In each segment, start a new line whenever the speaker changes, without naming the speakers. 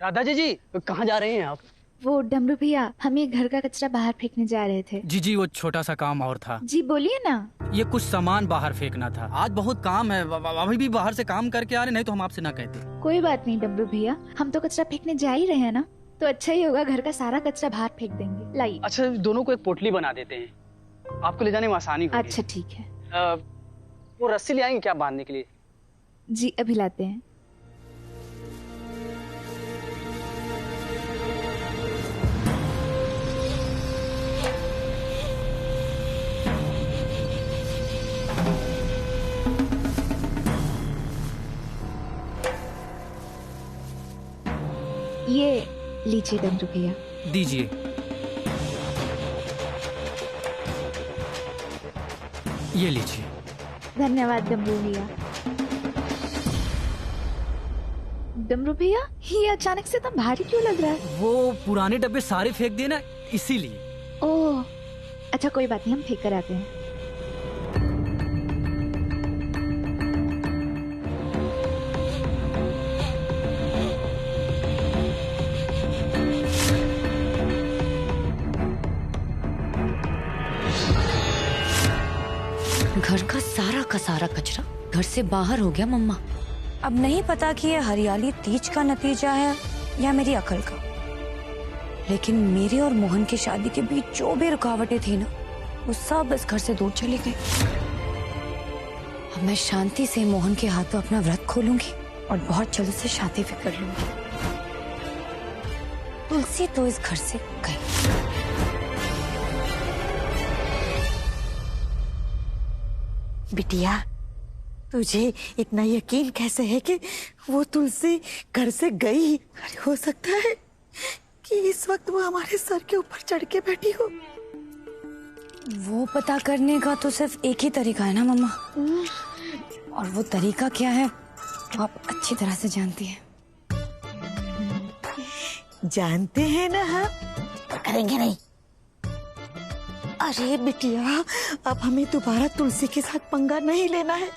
राधा जी कहाँ जा रहे हैं आप?
वो डमरू भैया, हम ये घर का कचरा बाहर फेंकने जा रहे थे।
जी वो छोटा सा काम और था।
जी बोलिए ना।
ये कुछ सामान बाहर फेंकना था। आज बहुत काम है, अभी भी बाहर से काम करके आ रहे, नहीं तो हम आपसे ना कहते।
कोई बात नहीं डमरू भैया, हम तो कचरा फेंकने जा ही रहे हैं ना, तो अच्छा ही होगा, घर का सारा कचरा बाहर फेंक देंगे। लाइए।
अच्छा, दोनों को एक पोटली बना देते हैं, आपको ले जाने में आसानी होगी।
अच्छा ठीक है।
वो रस्सी ले आएंगे क्या बांधने के लिए?
जी अभी लाते हैं। ये लीजिए डमरू भैया।
दीजिए। ये लीजिए।
धन्यवाद डमरू भैया। डमरू भैया, ये अचानक से इतना भारी क्यों लग रहा है?
वो पुराने डब्बे सारे फेंक दिए ना, इसीलिए।
ओह अच्छा, कोई बात नहीं, हम फेंक कर आते हैं।
घर का सारा कचरा घर से बाहर हो गया मम्मा।
अब नहीं पता कि ये हरियाली तीज का नतीजा है या मेरी अकल का, लेकिन मेरे और मोहन की शादी के बीच जो भी रुकावटें थी ना, वो सब इस घर से दूर चली गई। अब मैं शांति से मोहन के हाथों अपना व्रत खोलूंगी और बहुत जल्द से शादी भी कर लूंगी। तुलसी तो इस घर से गई।
बिटिया, तुझे इतना यकीन कैसे है कि वो तुलसी घर से गई? अरे हो सकता है कि इस वक्त वो हमारे सर के ऊपर चढ़ के बैठी हो।
वो पता करने का तो सिर्फ एक ही तरीका है ना मम्मा, और वो तरीका क्या है वो आप अच्छी तरह से जानती हैं।
जानते हैं ना हम, पर करेंगे नहीं। अरे बिटिया, अब हमें दोबारा तुलसी के साथ पंगा नहीं लेना है।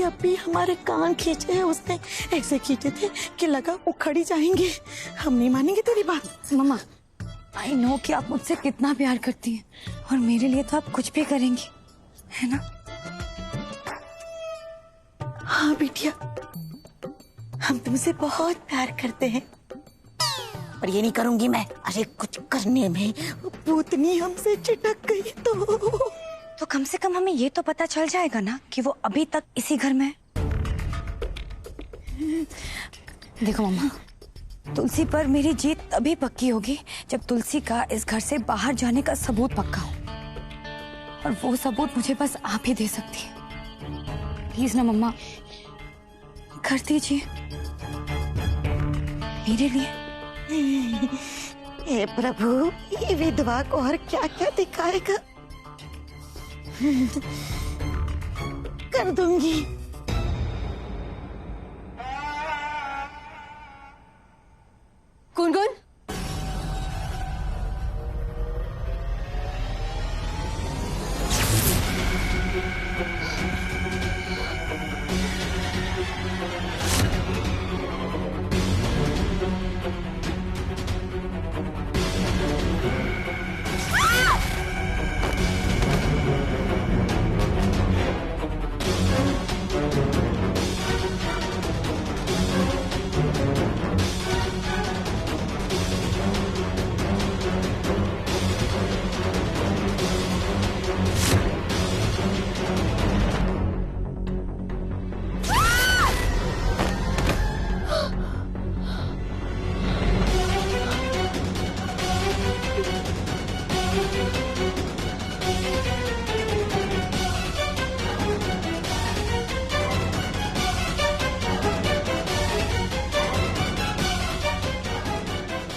अभी हमारे कान खींचे हैं उसने, ऐसे खींचे थे कि लगा वो खड़ी जाएंगे। हम नहीं मानेंगे तेरी बात।
मम्मा, आई नो कि आप मुझसे कितना प्यार करती हैं और मेरे लिए तो आप कुछ भी करेंगी, है ना?
हाँ बिटिया, हम तुमसे बहुत प्यार करते हैं, पर ये नहीं करूंगी मैं। अरे कुछ करने में भूतनी हमसे चिटक गई तो
कम से कम हमें ये तो पता चल जाएगा ना कि वो अभी तक इसी घर में है। देखो मम्मा, तुलसी पर मेरी जीत तभी पक्की होगी जब तुलसी का इस घर से बाहर जाने का सबूत पक्का हो, और वो सबूत मुझे बस आप ही दे सकती है। प्लीज ना मम्मा, कर दीजिए मेरे लिए।
हे प्रभु, ये विधवा को और क्या क्या दिखाएगा। कर दूंगी।
गुनगुन,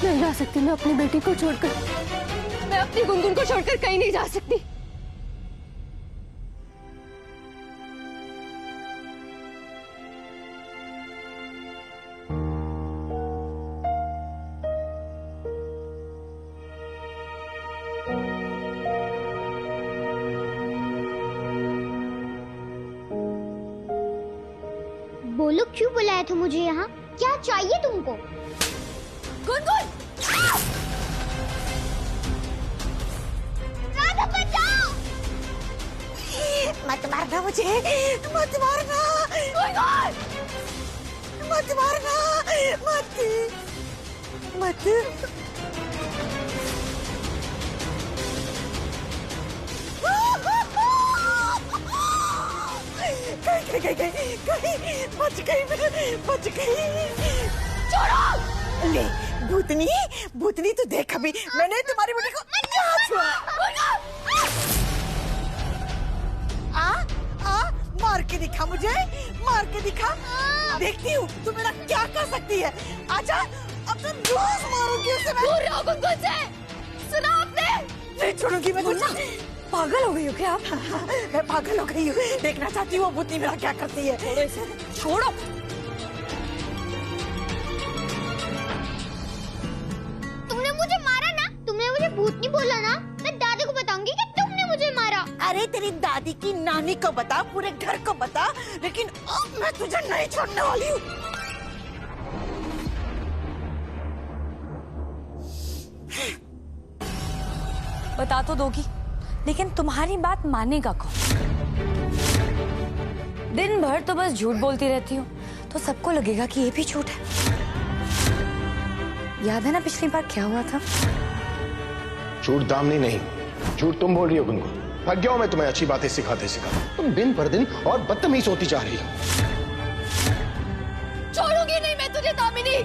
नहीं जा सकती मैं अपनी बेटी को छोड़कर, मैं अपनी गुनगुन को छोड़कर कहीं नहीं जा सकती।
बोलो, क्यों बुलाया था मुझे यहाँ? क्या चाहिए तुमको?
मुझे, मत मारना, मत मारना, मत मत। कहीं बच गई मैं, बच गई। छोड़ो। ले भूतनी, भूतनी तू देख, अभी मैंने तुम्हारी बेटी को क्या छुआ। मार के दिखा मुझे, मार के दिखा, देखती हूँ तू मेरा क्या कर सकती है। आजा, अब तो रोज मारूंगी उसे मैं। दूर रहो गुनगुन से, सुना आपने? नहीं छोड़ूंगी मैं तुझे।
पागल हो गई हो क्या आप?
मैं पागल हो गई हूँ, देखना चाहती हूँ वो भूतनी मेरा क्या करती है। छोड़ो इसे, छोड़ो।
तुमने मुझे मारा ना, तुमने मुझे भूतनी बोला ना, मैं दादी को बताऊंगी कि तुमने मुझे मारा।
अरे तेरी दादी की नानी को बता, पूरे घर को बता, लेकिन अब मैं तुझे नहीं छोड़ने वाली हूँ।
बता तो दोगी, लेकिन तुम्हारी बात मानेगा कौन? दिन भर तो बस झूठ बोलती रहती हूँ, तो सबको लगेगा कि ये भी झूठ है। याद है ना पिछली बार क्या हुआ था?
झूठ दामनी नहीं, झूठ तुम बोल रही हो गुनगुन। थक गया हूं मैं तुम्हें अच्छी बातें सिखाते सिखाते, तुम दिन पर दिन और बदतमीज होती जा रही हो।
छोड़ूंगी नहीं मैं तुझे दामिनी।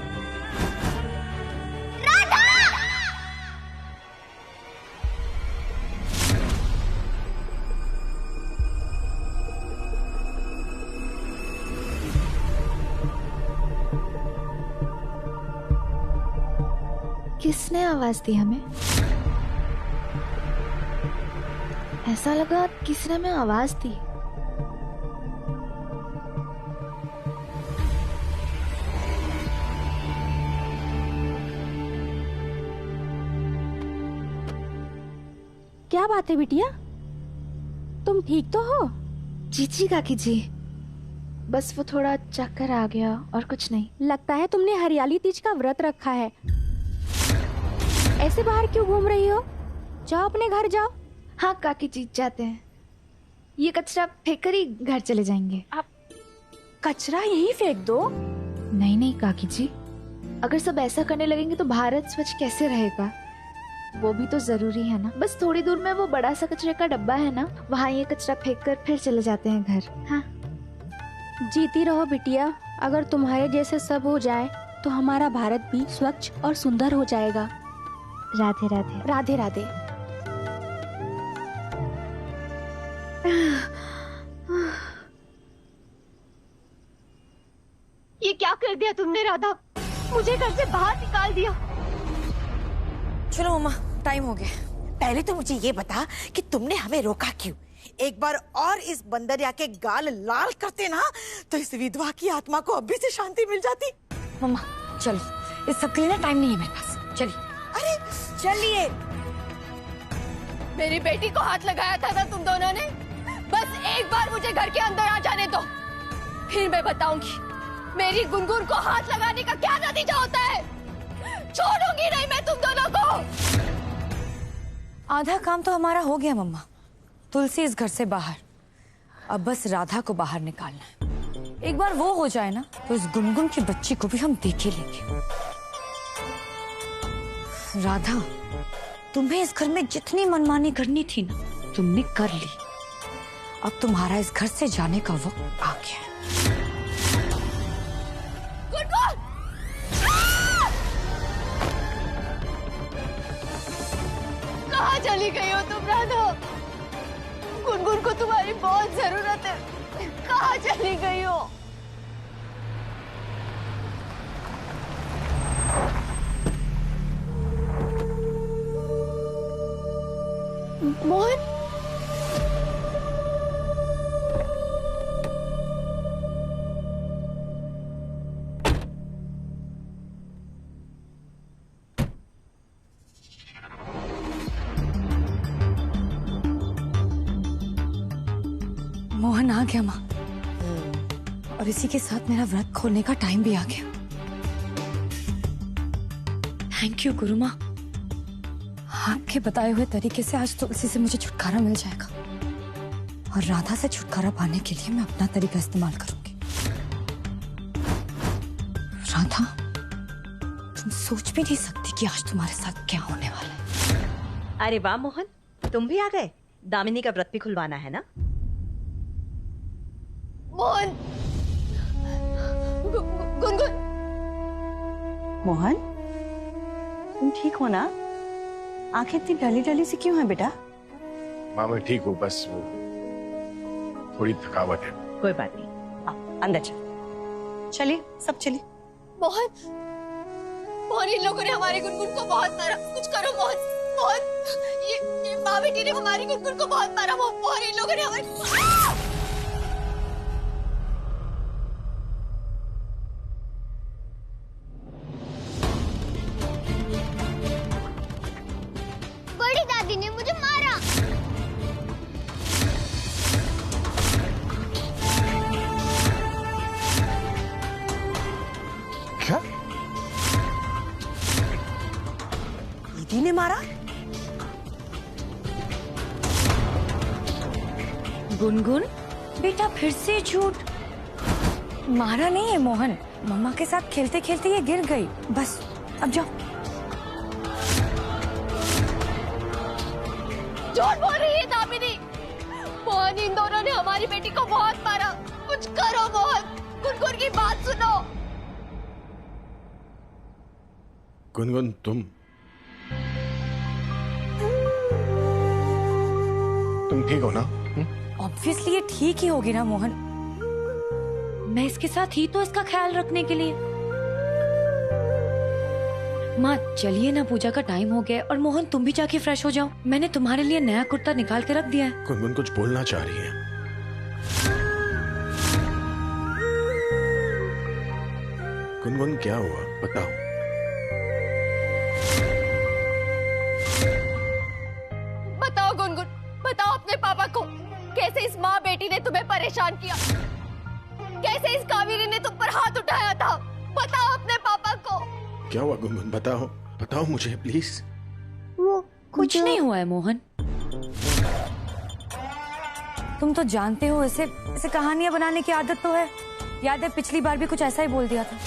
किसने आवाज दी हमें? ऐसा लगा किसी ने हमें आवाज दी।
क्या बात है बिटिया, तुम ठीक तो हो?
जी काकी जी, बस वो थोड़ा चक्कर आ गया और कुछ नहीं।
लगता है तुमने हरियाली तीज का व्रत रखा है। ऐसे बाहर क्यों घूम रही हो? जाओ अपने घर जाओ।
हाँ काकी जी जाते हैं, ये कचरा फेंक कर ही घर चले जाएंगे।
आप कचरा यहीं फेंक दो।
नहीं काकी जी, अगर सब ऐसा करने लगेंगे तो भारत स्वच्छ कैसे रहेगा? वो भी तो जरूरी है ना। बस थोड़ी दूर में वो बड़ा सा कचरे का डब्बा है ना, वहाँ ये कचरा फेंक कर फिर चले जाते हैं घर। हाँ
जीती रहो बिटिया, अगर तुम्हारे जैसे सब हो जाए तो हमारा भारत भी स्वच्छ और सुंदर हो जाएगा।
राधे राधे।
राधे राधे। ये क्या कर दिया तुमने राधा? मुझे घर से बाहर निकाल दिया।
चलो मम्मा, टाइम हो गया।
पहले तो मुझे ये बता कि तुमने हमें रोका क्यों? एक बार और इस बंदरिया के गाल लाल करते ना, तो इस विधवा की आत्मा को अभी से शांति मिल जाती।
मम्मा चलो, इस सब के लिए ना टाइम नहीं है मेरे पास। चलिए।
अरे चलिए।
मेरी बेटी को हाथ लगाया था ना तुम दोनों ने, बस एक बार मुझे घर के अंदर आ जाने दो, फिर मैं बताऊंगी मेरी गुनगुन को हाथ लगाने का क्या नतीजा होता है। छोड़ूंगी नहीं मैं तुम दोनों को।
आधा काम तो हमारा हो गया मम्मा, तुलसी इस घर से बाहर, अब बस राधा को बाहर निकालना है। एक बार वो हो जाए ना, तो इस गुनगुन की बच्ची को भी हम देख ही लेंगे। राधा, तुम्हें इस घर में जितनी मनमानी करनी थी ना, तुमने कर ली। अब तुम्हारा इस घर से जाने का वक्त आ गया है।
कहाँ चली गई हो तुम राधा? गुनगुन को तुम्हारी बहुत जरूरत है, कहाँ चली गई हो? मोहन,
मोहन आ गया माँ, और इसी के साथ मेरा व्रत खोलने का टाइम भी आ गया। थैंक यू गुरु माँ, आपके बताए हुए तरीके से आज तुलसी से मुझे छुटकारा मिल जाएगा और राधा से छुटकारा पाने के लिए मैं अपना तरीका इस्तेमाल करूंगी। राधा, तुम सोच भी नहीं सकती कि आज तुम्हारे साथ क्या होने वाला है।
अरे वाह मोहन, तुम भी आ गए। दामिनी का व्रत भी खुलवाना है ना?
मोहन, गुनगुन।
मोहन, तुम ठीक हो ना? आंखें इतनी ढली ढली सी क्यों है बेटा?
माँ मैं ठीक हूँ, बस वो थोड़ी थकावट है।
कोई बात नहीं, आओ अंदर चलो। चलिए सब चलिए।
मोहन, मोहन, इन लोगों ने हमारी गुनगुन को बहुत मारा। कुछ करो मोहन। मोहन, ये माँ बेटी ने हमारी गुनगुन को बहुत मारा। मोहन, इन लोगों ने हमारी।
बड़ी दादी ने मुझे मारा।
क्या?
दीदी ने मारा?
गुनगुन बेटा फिर से झूठ। मारा नहीं है मोहन, मम्मा के साथ खेलते खेलते ये गिर गई। बस अब जाओ।
झूठ बोल रही है दामिनी। मोहन, इन दोनों ने हमारी बेटी को बहुत मारा। कुछ करो मोहन, गुनगुन की बात सुनो।
गुनगुन तुम ठीक हो ना?
ऑब्वियसली ये ठीक ही होगी ना मोहन। मैं इसके साथ ही तो इसका ख्याल रखने के लिए। माँ चलिए ना, पूजा का टाइम हो गया। और मोहन तुम भी जाके फ्रेश हो जाओ। मैंने तुम्हारे लिए नया कुर्ता निकाल के रख दिया है।
गुनगुन कुछ बोलना चाह रही है। गुनगुन क्या हुआ बताओ।
बताओ गुनगुन, बताओ अपने पापा को, कैसे इस माँ बेटी ने तुम्हें परेशान किया, कैसे इस कावेरी ने तुम पर हाथ उठाया था। बताओ अपने पापा को।
क्या हुआ गुनगुन, बताओ बताओ मुझे प्लीज।
वो
कुछ नहीं हुआ है मोहन। तुम तो जानते हो इसे कहानियां बनाने की आदत तो है। याद है पिछली बार भी कुछ ऐसा ही बोल दिया था।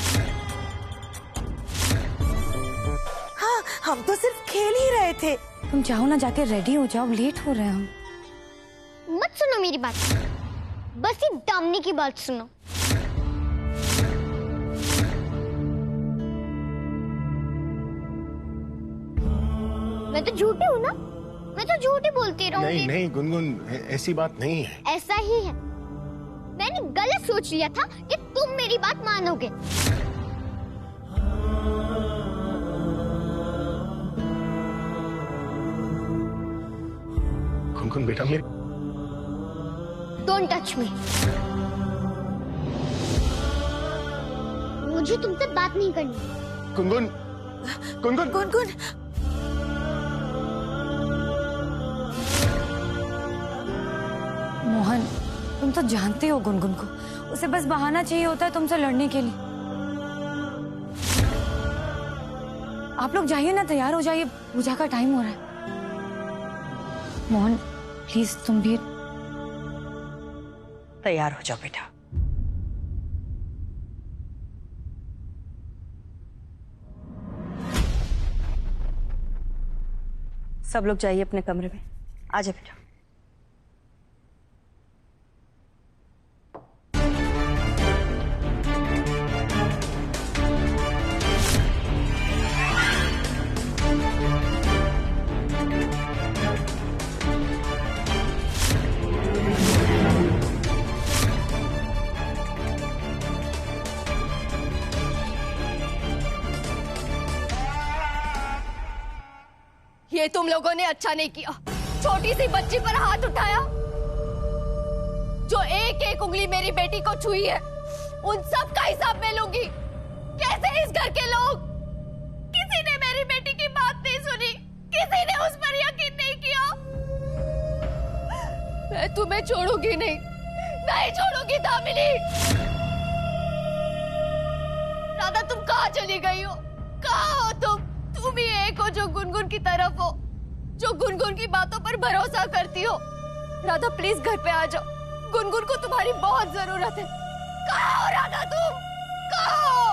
हाँ, हम तो सिर्फ खेल ही रहे थे।
तुम चाहो ना जाके रेडी हो जाओ, लेट हो रहे हैं हम।
मत सुनो मेरी बात, बस ये दामिनी की बात सुनो। मैं तो झूठी हूँ ना, मैं तो झूठ ही बोलती रहूंगी।
नहीं नहीं गुनगुन, ऐसी बात नहीं है।
ऐसा ही है। मैंने गलत सोच लिया था कि तुम मेरी बात मानोगे।
गुनगुन बेटा मेरे।
Don't touch me. मुझे तुमसे बात नहीं करनी।
गुनगुन गुनगुन
गुनगुन
मोहन तुम तो जानते हो गुनगुन को, उसे बस बहाना चाहिए होता है तुमसे लड़ने के लिए। आप लोग जाइए ना, तैयार हो जाइए, पूजा का टाइम हो रहा है। मोहन प्लीज तुम भी
तैयार हो जाओ बेटा। सब लोग जाइए अपने कमरे में। आ जाओ बेटा।
ये तुम लोगों ने अच्छा नहीं किया। छोटी सी बच्ची पर हाथ उठाया। जो एक एक उंगली मेरी बेटी को छुई है, उन सब का हिसाब मैं लूंगी। कैसे इस घर के लोग, किसी ने मेरी बेटी की बात नहीं सुनी, किसी ने उस पर यकीन नहीं किया। मैं तुम्हें छोड़ूंगी नहीं, नहीं छोड़ूंगी दामिनी। राधा तुम कहाँ चली गई हो? कहाँ हो तुम? तुम ही एक हो जो गुनगुन की तरफ हो, जो गुनगुन की बातों पर भरोसा करती हो। राधा प्लीज घर पे आ जाओ, गुनगुन को तुम्हारी बहुत जरूरत है। कहाँ हो राधा तुम? कहाँ हो?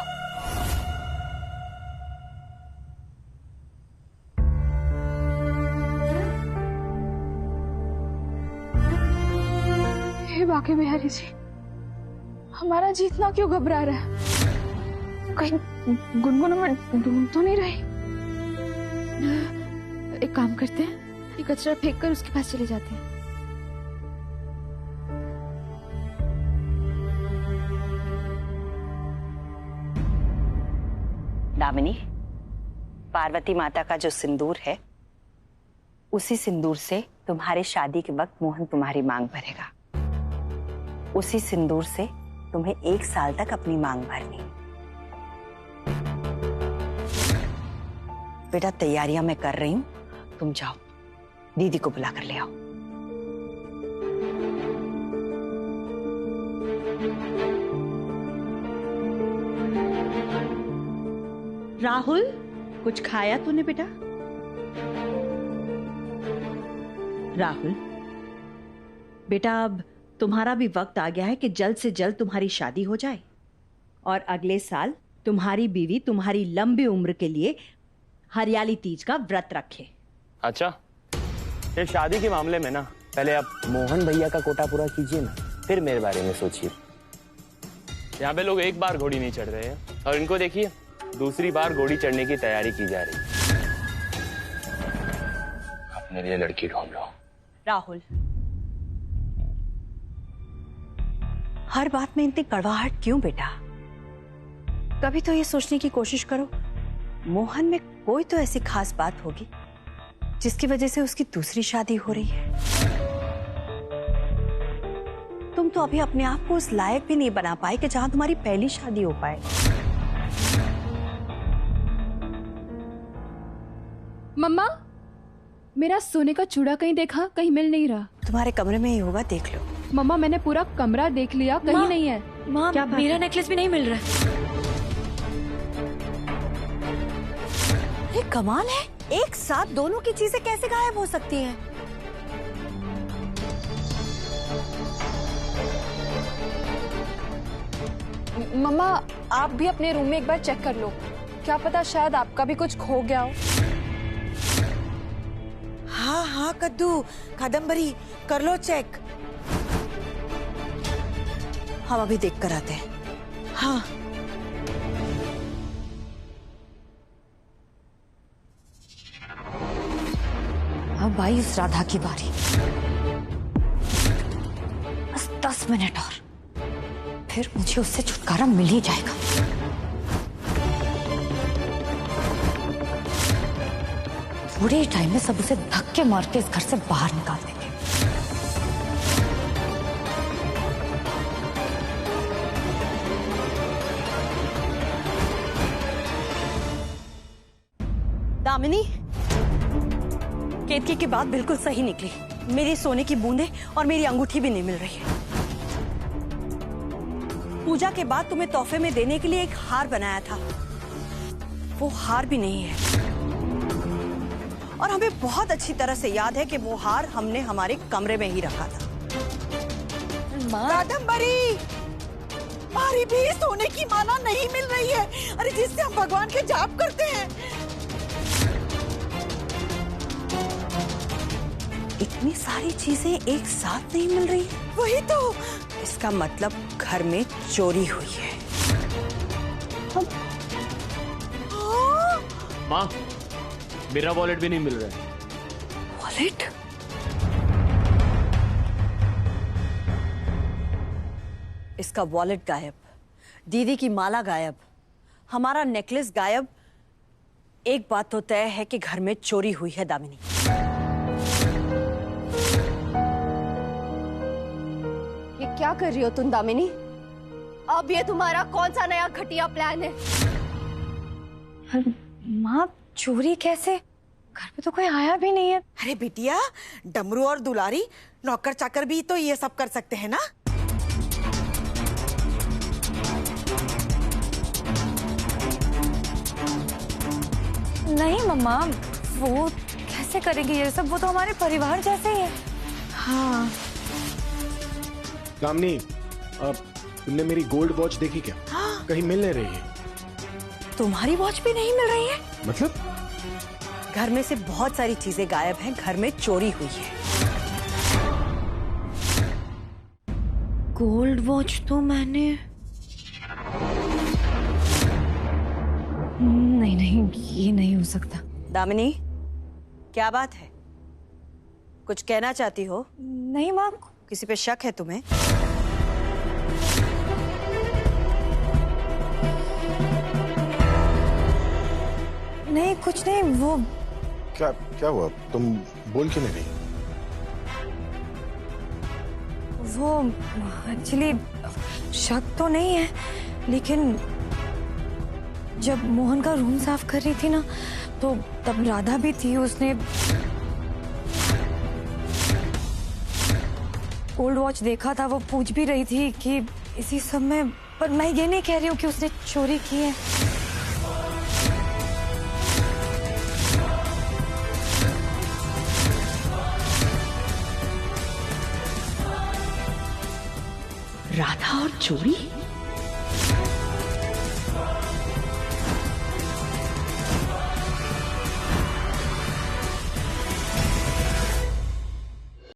हे बाके बिहारी जी, हमारा जीतना क्यों घबरा रहा है? कहीं गुनगुन में ढूंढ तो नहीं रही? एक काम करते हैं, ये कचरा फेंक कर उसके पास चले जाते हैं।
दामिनी, पार्वती माता का जो सिंदूर है, उसी सिंदूर से तुम्हारे शादी के वक्त मोहन तुम्हारी मांग भरेगा। उसी सिंदूर से तुम्हें 1 साल तक अपनी मांग भरनी। बेटा तैयारियां मैं कर रही हूं, तुम जाओ दीदी को बुला कर ले आओ।
राहुल, कुछ खाया तूने बेटा? राहुल बेटा, अब तुम्हारा भी वक्त आ गया है कि जल्द से जल्द तुम्हारी शादी हो जाए और अगले साल तुम्हारी बीवी तुम्हारी लंबी उम्र के लिए हरियाली तीज का व्रत रखे।
अच्छा, ये शादी के मामले में ना पहले आप मोहन भैया का कोटा पूरा कीजिए ना, फिर मेरे बारे में सोचिए। यहाँ पे लोग एक बार घोड़ी नहीं चढ़ रहे हैं और इनको देखिए दूसरी बार घोड़ी चढ़ने की तैयारी की जा रही है। अपने लिए लड़की ढूंढ लो।
राहुल, हर बात में इतनी कड़वाहट क्यों बेटा? कभी तो ये सोचने की कोशिश करो, मोहन में कोई तो ऐसी खास बात होगी जिसकी वजह से उसकी दूसरी शादी हो रही है। तुम तो अभी अपने आप को उस लायक भी नहीं बना पाए कि जहां तुम्हारी पहली शादी हो पाए।
मम्मा, मेरा सोने का चूड़ा कहीं देखा? कहीं मिल नहीं रहा।
तुम्हारे कमरे में ही होगा, देख लो।
मम्मा, मैंने पूरा कमरा देख लिया, कहीं नहीं है।
माँ,
क्या
मेरा नेकलेस भी नहीं मिल रहा है।
ये कमाल है, एक साथ दोनों की चीजें कैसे गायब हो सकती हैं?
मम्मा, आप भी अपने रूम में एक बार चेक कर लो, क्या पता शायद आपका भी कुछ खो गया हो।
हाँ हाँ कद्दू, कादम्बरी, कर लो चेक। हम अभी देख कर आते हैं। हाँ।
अब आई उस राधा की बारी। बस 10 मिनट और, फिर मुझे उससे छुटकारा मिल ही जाएगा। थोड़े ही टाइम में सब उसे धक्के मार के इस घर से बाहर निकाल देंगे।
दामिनी, केतकी की बात बिल्कुल सही निकली। मेरी सोने की बूंदें और मेरी अंगूठी भी नहीं मिल रही है। पूजा के बाद तुम्हें तोहफे में देने के लिए एक हार बनाया था, वो हार भी नहीं है। और हमें बहुत अच्छी तरह से याद है कि वो हार हमने हमारे कमरे में ही रखा था। कादम्बरी, हमारी भी सोने की माला नहीं मिल रही है। अरे जिससे हम भगवान के जाप करते हैं। इतनी सारी चीजें एक साथ नहीं मिल रही। वही तो, इसका मतलब घर में चोरी हुई है।
माँ, मेरा वॉलेट भी नहीं मिल रहा है।
वॉलेट? इसका वॉलेट गायब, दीदी की माला गायब, हमारा नेकलेस गायब। एक बात तो तय है कि घर में चोरी हुई है दामिनी।
ये क्या कर रही हो तुम दामिनी? अब ये तुम्हारा कौन सा नया घटिया प्लान है?
माँ, चोरी कैसे? घर पे तो कोई आया भी नहीं है।
अरे बिटिया, डमरू और दुलारी नौकर चाकर भी तो ये सब कर सकते हैं ना।
नहीं मम्मा, वो कैसे करेंगे ये सब? वो तो हमारे परिवार जैसे ही है।
हाँ,
दामिनी, अब तुमने मेरी गोल्ड वॉच देखी क्या? कहीं मिल नहीं रही है।
तुम्हारी वॉच भी नहीं मिल रही है?
मतलब?
घर में से बहुत सारी चीजें गायब हैं, घर में चोरी हुई है। गोल्ड वॉच तो मैंने नहीं, ये नहीं हो सकता। दामिनी, क्या बात है? कुछ कहना चाहती हो? नहीं माँ, किसी पे शक है तुम्हें? नहीं, कुछ नहीं। वो
क्या हुआ? तुम बोल क्यों नहीं रही?
वो एक्चुअली शक तो नहीं है, लेकिन जब मोहन का रूम साफ कर रही थी ना, तो तब राधा भी थी। उसने गोल्ड वॉच देखा था, वो पूछ भी रही थी कि इसी सब में, पर मैं ये नहीं कह रही हूँ कि उसने चोरी की है।
राधा और चोरी?